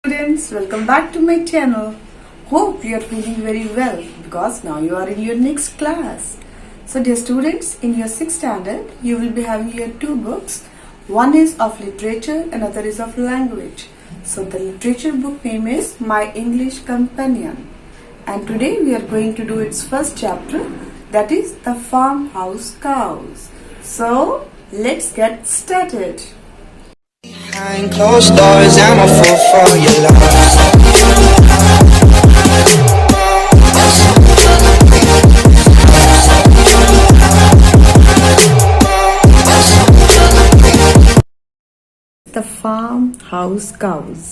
Students, welcome back to my channel. Hope you are feeling very well because now you are in your next class. So dear students, in your 6th standard, you will be having your two books. One is of literature, another is of language. So the literature book name is My English Companion. And today we are going to do its first chapter, that is The Farmhouse Cows. So let's get started. Behind closed doors, I'm a fool for your love. The Farmhouse Cows.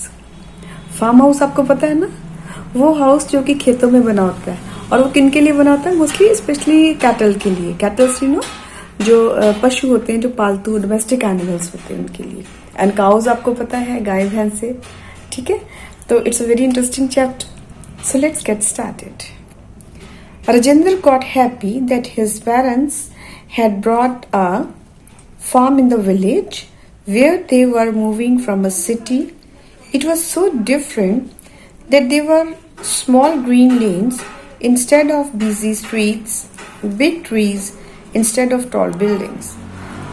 Farmhouse आपको पता है ना, वो house जो कि खेतों में बना होता है। और वो किन के लिए बना होता है? मोस्टली स्पेशली कैटल के लिए। कैटल्स यू नो, जो पशु होते हैं, जो पालतू डोमेस्टिक एनिमल्स होते हैं, उनके लिए। एंड काउज आपको पता है, गाय भैंस से। ठीक है, तो it's a very interesting chapter. So let's get started. Rajendra got happy that his parents had brought a farm in the village where they were moving from a city. It was so different that there were small green lanes instead of busy streets, big trees instead of tall buildings.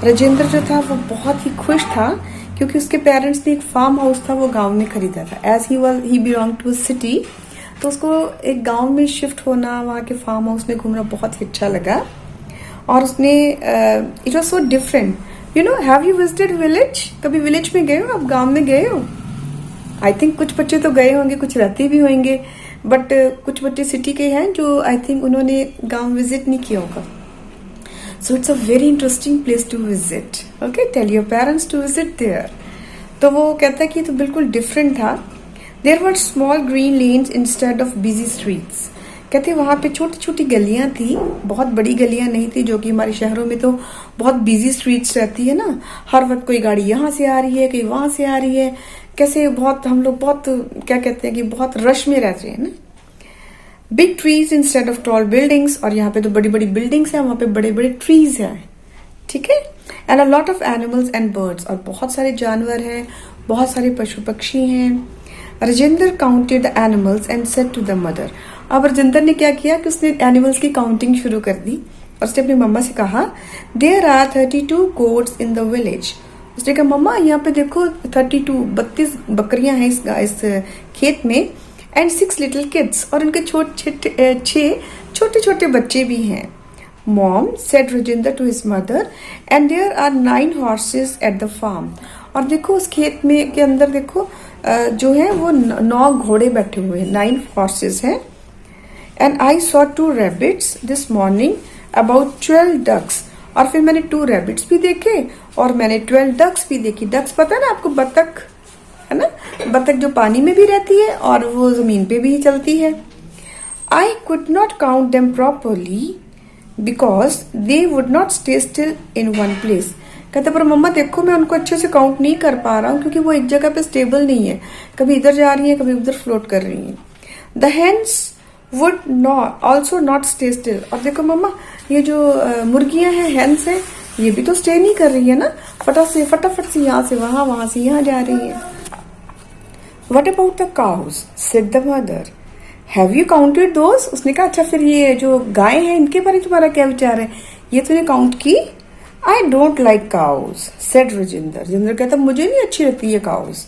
Rajendra जो था वो बहुत ही खुश था क्योंकि उसके parents ने एक फार्म हाउस था वो गांव में खरीदा था। As he belong to a city, तो उसको एक गांव में शिफ्ट होना, वहाँ के फार्म हाउस में घूमना बहुत ही अच्छा लगा। और उसने it was so different. You know, have you visited village? कभी विलेज में गए हो आप? गांव में गए हो? आई थिंक कुछ बच्चे तो गए होंगे, कुछ रहते भी होंगे, बट कुछ बच्चे सिटी के हैं जो आई थिंक उन्होंने गांव विजिट नहीं किया होगा। So it's a very interesting place to visit. Okay, tell your parents to visit there. तो वो कहता है कि तो बिल्कुल डिफरेंट था। There were small green lanes instead of busy streets. कहते वहां पे छोटी छोटी गलियां थी, बहुत बड़ी गलियां नहीं थी, जो कि हमारे शहरों में तो बहुत बिजी स्ट्रीट्स रहती है ना, हर वक्त कोई गाड़ी यहाँ से आ रही है, कहीं वहां से आ रही है, कैसे बहुत हम लोग बहुत क्या कहते हैं कि बहुत रश में रहते हैं ना। Big trees instead of tall buildings, और यहाँ पे तो बड़ी बड़ी बिल्डिंग्स हैं, वहां पे बड़े बड़े ट्रीज हैं। ठीक है, and a lot of animals and birds, और बहुत सारे जानवर हैं, बहुत सारे पशु पक्षी हैं। Rajendra counted the animals and said to the mother. अब राजेंद्र ने क्या किया कि उसने एनिमल्स की काउंटिंग शुरू कर दी और उसने अपनी मम्मा से कहा, there are 32 goats in the village. उसने कहा, मम्मा यहाँ पे देखो 32 बकरियां हैं इस खेत में, एंड 6 लिटिल किड्स, और उनके छोटे छोटे बच्चे भी हैं। Mom said Rajendra to his mother, and there are 9 horses at the farm. और देखो उस खेत में के अंदर देखो जो है वो 9 घोड़े बैठे हुए हैं, 9 हॉर्सेस हैं। And I saw 2 rabbits this morning, about 12 ducks. और फिर मैंने 2 रैबिट्स भी देखे और मैंने 12 डक्स भी देखी। डक्स पता है ना आपको, बतख है ना, बतख जो पानी में भी रहती है और वो जमीन पे भी चलती है। I could not count them properly because they would not stay still in one place. कहते पर मम्मा देखो मैं उनको अच्छे से काउंट नहीं कर पा रहा हूँ क्योंकि वो एक जगह पे स्टेबल नहीं है, कभी इधर जा रही है, कभी उधर फ्लोट कर रही है। The hens would not also not stay still. और देखो मम्मा ये जो मुर्गियां हैं, हेन्स हैं, ये भी तो स्टे नहीं कर रही है ना, फटाफट से यहाँ से वहां से यहाँ जा रही है। What about the cows said the mother, have you counted those? उसने कहा अच्छा फिर ये जो गाय हैं इनके बारे में तुम्हारा क्या विचार है, ये तूने काउंट की? I don't like cows said Rajendra. Rajendra कहता मुझे नहीं अच्छी लगती है cows.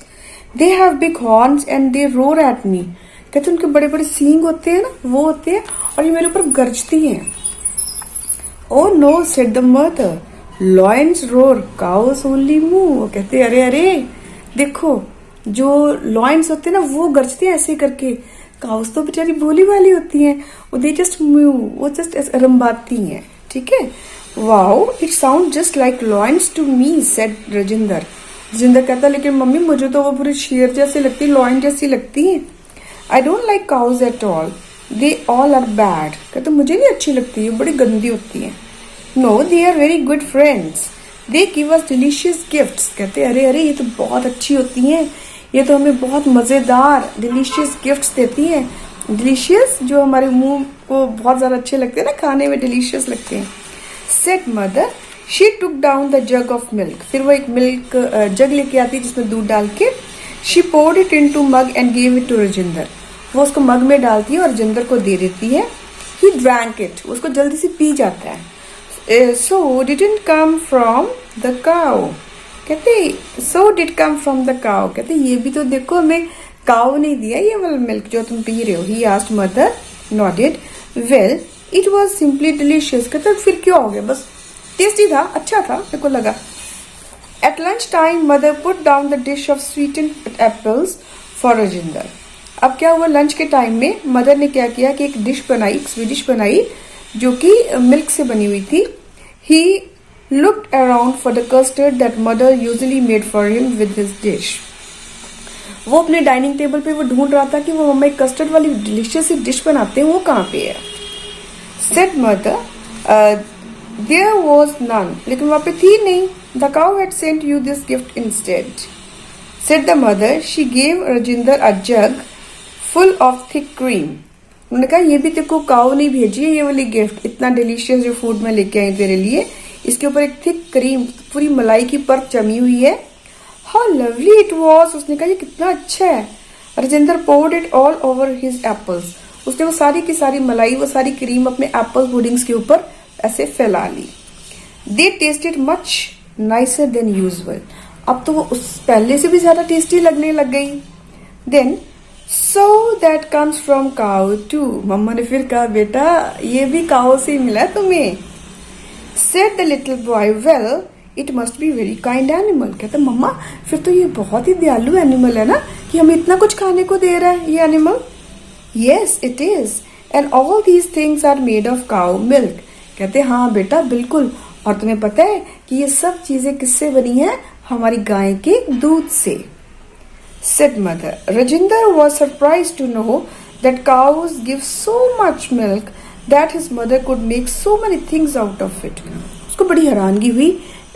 They have big horns and they roar at me. कहते उनके बड़े बड़े सींग होते हैं ना, वो होते हैं, और ये मेरे ऊपर गरजती हैं। Oh no said the mother, lions roar cows only moo. वो कहते अरे देखो जो लॉयंस होते हैं ना वो गरजते हैं ऐसे करके, काउज तो बेचारी भोली वाली होती हैं, वो दे जस्ट मूव, वो जस्ट रंबाती हैं। ठीक है, wow it sound just like lions to me said Rajendra. Rajendra कहता लेकिन मम्मी मुझे तो वो पूरी शेर जैसी लगती, लॉयन जैसी लगती है। I don't like cows at all, they all are bad. कहते मुझे नहीं अच्छी लगती है, बड़ी गंदी होती है। No they are very good friends, they give us delicious gifts. कहते अरे ये तो बहुत अच्छी होती हैं, ये तो हमें बहुत मजेदार डिलीशियस गिफ्ट्स देती हैं। डिलीशियस जो हमारे मुंह को बहुत ज्यादा अच्छे लगते हैं ना, खाने में डिलीशियस लगते हैं। Said mother, she took down the jug of milk. फिर वो एक मिल्क जग लेके आती है जिसमें दूध डाल के she poured it into mug and gave it to Rajinder. वो उसको मग में डालती है और रजिंदर को दे देती है. He drank it. उसको जल्दी से पी जाता है. So didn't come from the cow. कहते so did come from the cow. कहते ये भी तो देखो हमें काउ नहीं दिया ये वाला मिल्क जो तुम पी रहे हो. He asked mother. Nodded. Well, it was simply delicious. कहते फिर क्यों हो गया, बस टेस्टी था, अच्छा था, मेरे को लगा. At lunch time, mother put down the dish of sweetened apples for Rajinder. अब क्या हुआ, लंच के टाइम में मदर ने क्या किया कि एक डिश बनाई, एक स्वीट डिश बनाई जो कि मिल्क से बनी हुई थी. He looked around for the custard that mother usually made for him with his dish. वो अपने डाइनिंग टेबल पे वो ढूंढ रहा था कि वो मम्मा एक कस्टर्ड वाली डिलीशियस डिश बनाते हैं, वो कहाँ पे है. Said mother, there was none. लेकिन वहाँ पे थी नहीं. The cow had sent you this gift instead. Said the mother. She gave Rajinder a jug full of thick cream. उन्होंने कहा ये भी तेरे को काऊ नहीं भेजी है ये वाली गिफ्ट, इतना डिलीशियस जो फूड मैं लेके आई तेरे लिए, इसके ऊपर एक थिक क्रीम, पूरी मलाई की परत जमी हुई है. How lovely it was. उसने कहा ये कितना अच्छा है. Rajinder poured it all over his apples. उसने वो सारी की सारी मलाई, वो सारी क्रीम अपने एप्पल पुडिंग्स के ऊपर ऐसे फैला ली. They tasted much nicer than usual. अब तो वो उस पहले से भी ज्यादा टेस्टी लगने लग गई. Then so that comes from cow too. मम्मा ने फिर कहा बेटा ये भी काऊ से मिला तुम्हें. Said the little boy, well it must be very kind animal. कहता मम्मा फिर तो ये बहुत ही दयालु एनिमल है ना कि हमें इतना कुछ खाने को दे रहा है ये animal. Yes it is. And all these things are made of cow milk. कहते हाँ बेटा बिल्कुल, और तुम्हें पता है कि ये सब चीजें किससे बनी है, हमारी गाय के दूध से. Said mother. Rajinder was surprised to know that cows give so much milk that his mother could make so many things out of it. उसको बड़ी हैरानगी हुई,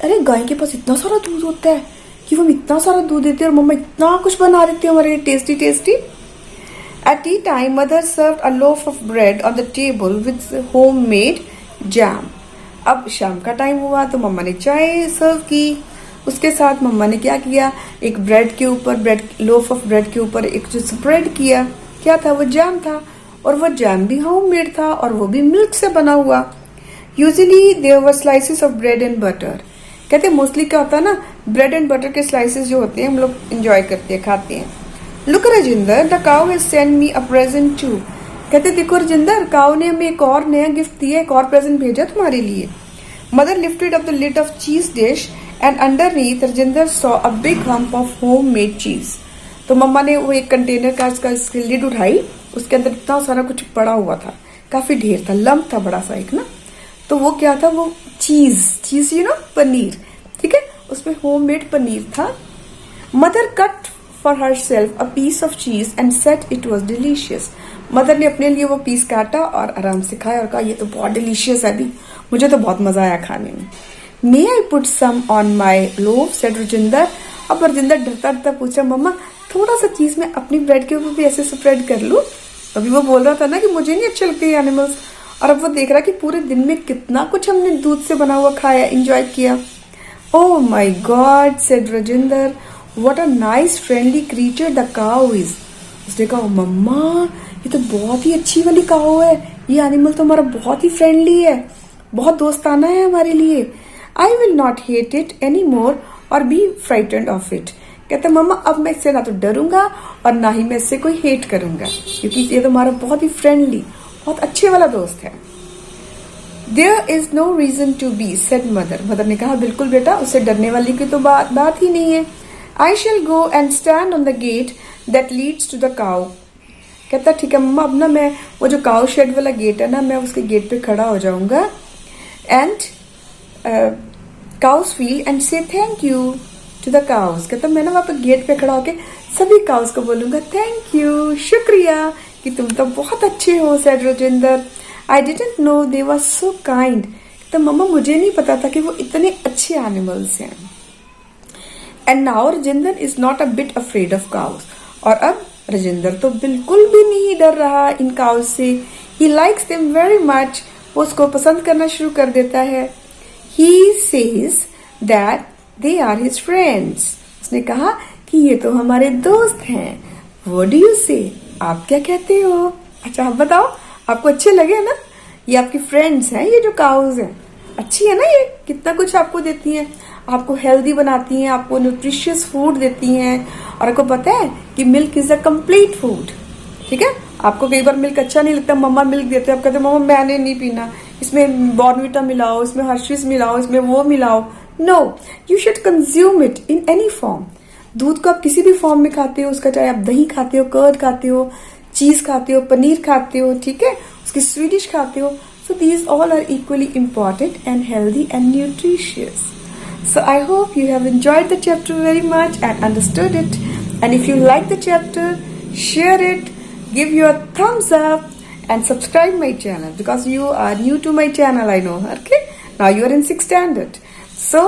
अरे गाय के पास इतना सारा दूध होता है कि वो इतना सारा दूध देते हैं और मम्मा इतना कुछ बना देती है हमारे लिए tasty tasty. At tea time, mother served a loaf of bread on the table with homemade jam. अब शाम का टाइम हुआ तो मम्मा ने चाय सर्व की. उसके साथ मम्मा ने क्या किया, एक ब्रेड के ऊपर, लोफ ऑफ ब्रेड के ऊपर एक जो स्प्रेड किया, क्या था वो जैम था, और वो जैम भी होममेड था और वो भी मिल्क से बना हुआ. Usually there were slices of bread and butter. कहते मोस्टली क्या होता है ना, ब्रेड एंड बटर के स्लाइसेस जो होते हैं हम लोग एंजॉय करते हैं, खाते हैं. Look Rajinder, the cow has send me a present too. कहते देखो रजिंदर, काउ ने हमें एक और नया गिफ्ट दिया, एक और प्रेजेंट भेजा तुम्हारे लिए. Mother lifted up the lid of cheese dish and underneath Rajinder saw a big hump of homemade cheese. तो मम्मा ने वो एक कंटेनर का इसकी लिड उठाई, उसके अंदर इतना सारा कुछ पड़ा हुआ था, काफी ढेर था, लंप था बड़ा सा एक ना. तो वो क्या था, वो चीज यू नो पनीर, ठीक है, उसमें होममेड पनीर था. Mother cut for herself a piece of cheese and set it was delicious. Mother ने अपने लिए वो पीस काटा और आराम से खाया और कहा ये तो बहुत डिलीशियस है, अभी मुझे तो बहुत मजा आया खाने में. May I put some on my loaf said Rajinder. अब रजिंदर डरता डरता पूछा मम्मा थोड़ा सा चीज मैं अपनी ब्रेड के ऊपर भी ऐसे स्प्रेड कर लूं. अभी वो बोल रहा था ना कि मुझे नहीं अच्छे लगते ये एनिमल्स, और अब वो देख रहा कि पूरे दिन में कितना कुछ हमने दूध से बना हुआ खाया, एंजॉय किया. Oh my god said Rajinder, what a nice friendly creature the cow is. उसने कहा मम्मा ये तो बहुत ही अच्छी वाली काऊ है, ये एनिमल तो हमारा बहुत ही फ्रेंडली है, बहुत दोस्ताना है हमारे लिए. I will not hate it any more और बी फ्राइटेंड ऑफ इट. कहते मम्मा अब मैं इससे ना तो डरूंगा और ना ही मैं इससे कोई हेट करूंगा, क्योंकि ये तो हमारा बहुत ही फ्रेंडली, बहुत अच्छे वाला दोस्त है. There is no reason to be sad mother. Mother ने कहा बिल्कुल बेटा, उससे डरने वाली की तो बात ही नहीं है. I shall go and stand on the gate that leads to the cow. कहता ठीक है मम्मा, अब ना मैं वो जो काउ शेड वाला गेट है ना, मैं उसके गेट पे खड़ा हो जाऊंगा and cows feel and say thank you to the cows. कहता मैं ना वहां पर गेट पे खड़ा होके सभी काउस को बोलूंगा थैंक यू, शुक्रिया कि तुम तो बहुत अच्छे हो. Said Rajinder, I didn't know they were so kind. तो मम्मा मुझे नहीं पता था कि वो इतने अच्छे एनिमल्स हैं. And now Rajinder is not a bit afraid of cows. और अब रजिंदर तो बिल्कुल भी नहीं डर रहा इन काउस से. He likes them very much. वो उसको पसंद करना शुरू कर देता है. He says that they are his friends. उसने कहा कि ये तो हमारे दोस्त हैं। What do you say? आप क्या कहते हो? अच्छा आप बताओ, आपको अच्छे लगे ना? ये आपकी फ्रेंड्स हैं, ये जो काउज हैं। अच्छी है ना, ये कितना कुछ आपको देती हैं, आपको हेल्दी बनाती हैं, आपको न्यूट्रिशियस फूड देती हैं। और आपको पता है कि milk is a complete food. ठीक है, आपको कई बार मिल्क अच्छा नहीं लगता, मम्मा मिल्क देते हैं, आप कहते हैं मम्मा मैंने नहीं पीना, इसमें बॉर्नविटा मिलाओ, इसमें हर्शीज मिलाओ, इसमें वो मिलाओ। No, you should consume it in any form. दूध को आप किसी भी फॉर्म में खाते हो, उसका चाहे आप दही खाते हो, कर्ड खाते हो, चीज खाते हो, पनीर खाते हो, ठीक है, उसकी स्वीडिश खाते हो। So these all are equally important and healthy and nutritious. So I hope you have enjoyed the chapter very much and understood it. And if you like the chapter, share it, give your thumbs up and subscribe my channel because you are new to my channel, I know. Okay? Now you are in 6th standard. So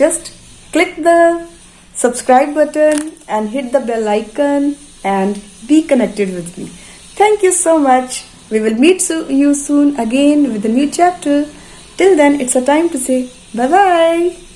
just click the subscribe button and hit the bell icon and be connected with me. Thank you so much. We will meet you soon again with a new chapter. Till then, it's a time to say bye-bye.